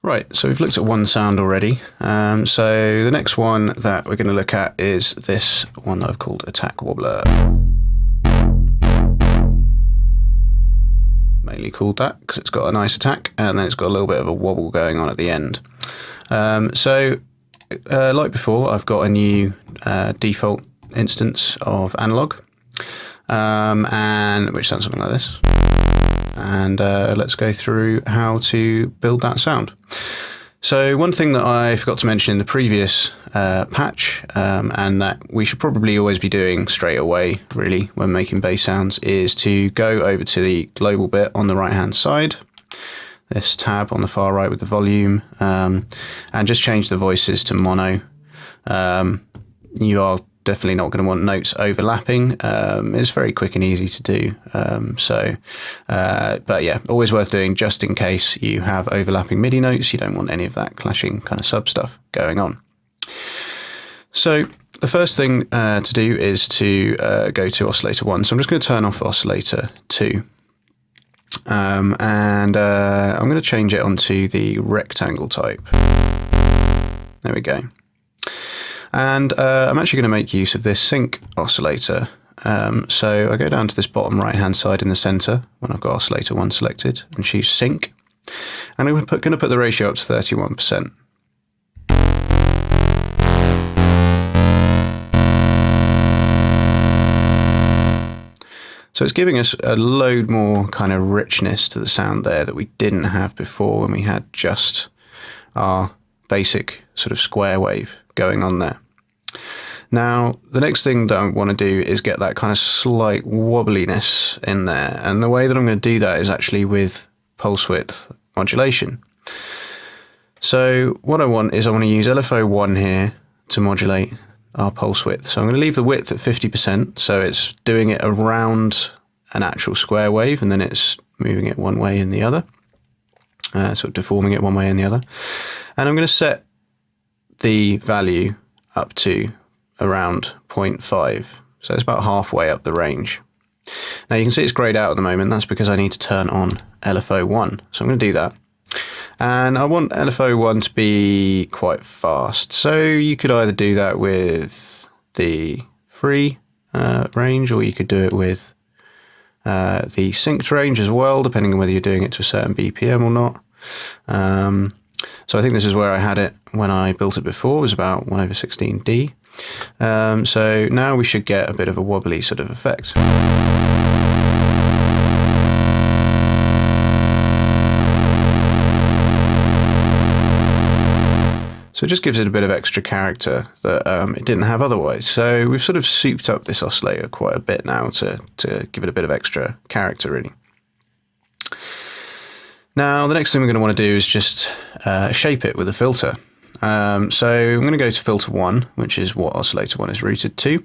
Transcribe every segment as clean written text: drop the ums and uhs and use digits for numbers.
Right, so we've looked at one sound already. So the next one that we're going to look at is this one that I've called Attack Wobbler. Mainly called that because it's got a nice attack and then it's got a little bit of a wobble going on at the end. Like before, I've got a new default instance of analog, and which sounds something like this. And let's go through how to build that sound. So one thing that I forgot to mention in the previous patch, and that we should probably always be doing straight away, really, when making bass sounds, is to go over to the global bit on the right-hand side, this tab on the far right with the volume, and just change the voices to mono. You are definitely not going to want notes overlapping. It's very quick and easy to do. But yeah, always worth doing just in case you have overlapping MIDI notes. You don't want any of that clashing kind of sub stuff going on. So the first thing to do is to go to Oscillator 1. So I'm just going to turn off Oscillator 2. I'm going to change it onto the rectangle type. There we go. And I'm actually going to make use of this sync oscillator. So I go down to this bottom right hand side in the center when I've got Oscillator 1 selected and choose sync. And I'm going to put the ratio up to 31%. So it's giving us a load more kind of richness to the sound there that we didn't have before when we had just our basic sort of square wave going on there. Now, the next thing that I want to do is get that kind of slight wobbliness in there. And the way that I'm going to do that is actually with pulse width modulation. So what I want is I want to use LFO1 here to modulate our pulse width. So I'm going to leave the width at 50%. So it's doing it around an actual square wave and then it's moving it one way and the other. Sort of deforming it one way and the other. And I'm going to set the value up to around 0.5. So it's about halfway up the range. Now you can see it's grayed out at the moment. That's because I need to turn on LFO1. So I'm going to do that. And I want LFO1 to be quite fast. So you could either do that with the free range, or you could do it with the synced range as well, depending on whether you're doing it to a certain BPM or not. So I think this is where I had it when I built it before, it was about 1/16D. So now we should get a bit of a wobbly sort of effect. So it just gives it a bit of extra character that it didn't have otherwise. So we've sort of souped up this oscillator quite a bit now to give it a bit of extra character, really. Now, the next thing we're going to want to do is just shape it with a filter. So I'm going to go to filter 1, which is what Oscillator 1 is routed to.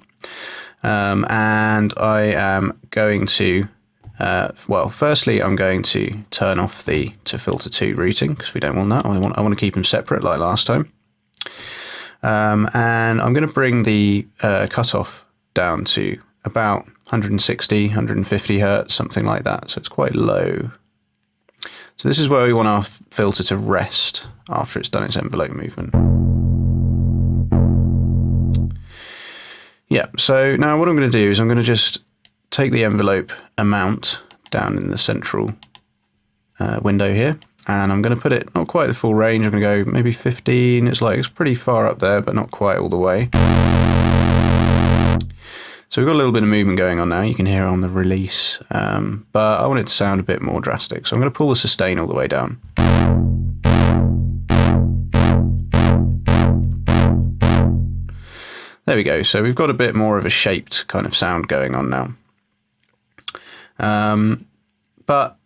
And I am going to, well, firstly, I'm going to turn off the to filter 2 routing because we don't want that. I want to keep them separate like last time. And I'm going to bring the cutoff down to about 160, 150 hertz, something like that. So it's quite low. So this is where we want our filter to rest after it's done its envelope movement. Yeah, so now what I'm going to do is I'm going to just take the envelope amount down in the central window here, and I'm going to put it not quite the full range. I'm going to go maybe 15. It's pretty far up there, but not quite all the way. So we've got a little bit of movement going on now. You can hear it on the release, but I want it to sound a bit more drastic. So I'm going to pull the sustain all the way down. There we go. So we've got a bit more of a shaped kind of sound going on now. But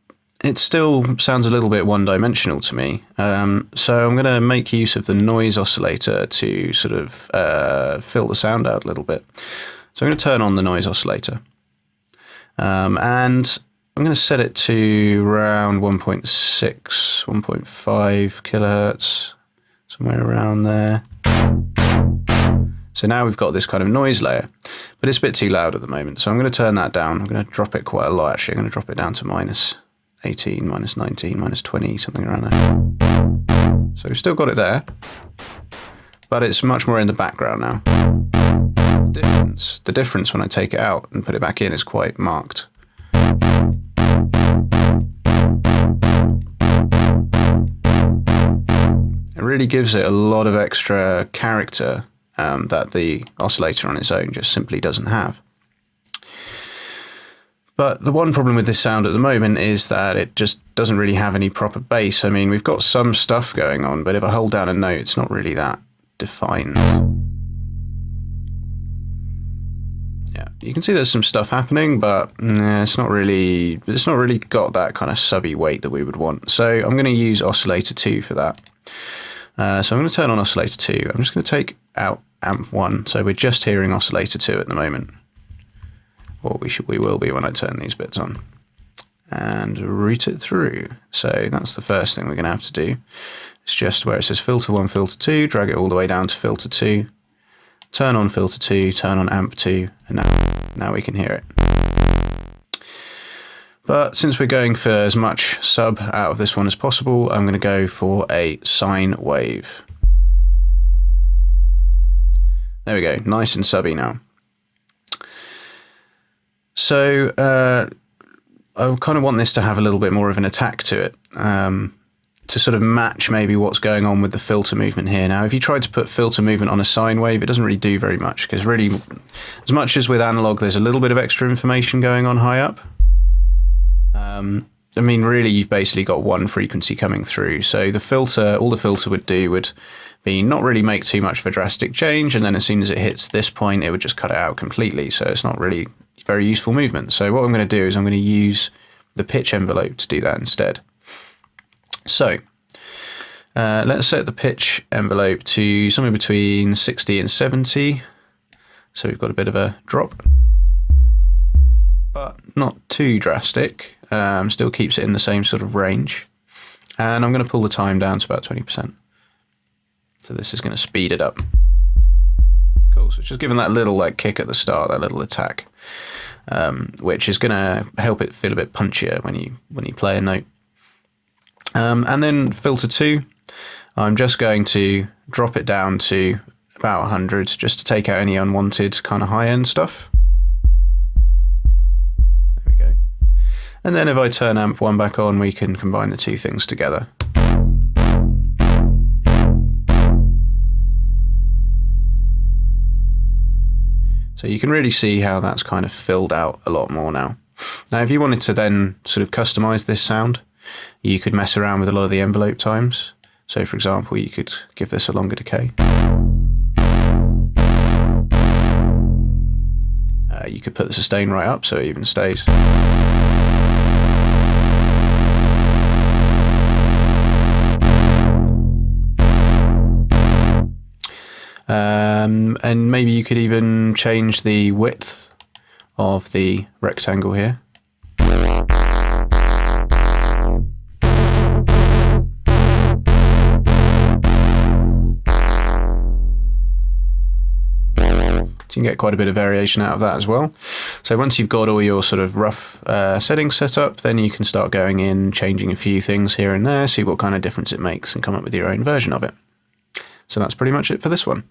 it still sounds a little bit one-dimensional to me. So I'm going to make use of the noise oscillator to sort of fill the sound out a little bit. So I'm going to turn on the noise oscillator. And I'm going to set it to around 1.6, 1.5 kilohertz, somewhere around there. So now we've got this kind of noise layer, but it's a bit too loud at the moment. So I'm going to turn that down. I'm going to drop it quite a lot, actually. I'm going to drop it down to -18, -19, -20, something around there. So we've still got it there, but it's much more in the background now. The difference when I take it out and put it back in is quite marked. It really gives it a lot of extra character that the oscillator on its own just simply doesn't have. But the one problem with this sound at the moment is that it just doesn't really have any proper bass. I mean, we've got some stuff going on, but if I hold down a note, it's not really that defined. Yeah, you can see there's some stuff happening, but it's not really got that kind of subby weight that we would want. So I'm going to use Oscillator 2 for that. So I'm going to turn on Oscillator 2. I'm just going to take out Amp 1, so we're just hearing Oscillator 2 at the moment. Or we will be when I turn these bits on. And route it through. So that's the first thing we're going to have to do. It's just where it says Filter 1, Filter 2, drag it all the way down to Filter 2, turn on Filter 2, turn on Amp 2, and now we can hear it. But since we're going for as much sub out of this one as possible, I'm going to go for a sine wave. There we go, nice and subby now. So I kind of want this to have a little bit more of an attack to it, to sort of match maybe what's going on with the filter movement here. Now, if you try to put filter movement on a sine wave, it doesn't really do very much, because really, as much as with analog, there's a little bit of extra information going on high up. I mean, really, you've basically got one frequency coming through. So the filter, all the filter would do would be not really make too much of a drastic change, and then as soon as it hits this point, it would just cut it out completely. So it's not really very useful movement. So what I'm going to do is I'm going to use the pitch envelope to do that instead. So let's set the pitch envelope to somewhere between 60 and 70. So we've got a bit of a drop, but not too drastic. Still keeps it in the same sort of range. And I'm going to pull the time down to about 20%. So this is going to speed it up. Cool. So just giving that little like kick at the start, that little attack, which is going to help it feel a bit punchier when you play a note. And then filter 2, I'm just going to drop it down to about 100 just to take out any unwanted kind of high-end stuff. There we go. And then if I turn amp 1 back on, we can combine the two things together. So you can really see how that's kind of filled out a lot more now. Now, if you wanted to then sort of customize this sound, you could mess around with a lot of the envelope times. So for example, you could give this a longer decay. You could put the sustain right up so it even stays. And maybe you could even change the width of the rectangle here. So you can get quite a bit of variation out of that as well. So once you've got all your sort of rough settings set up, then you can start going in, changing a few things here and there, see what kind of difference it makes and come up with your own version of it. So that's pretty much it for this one.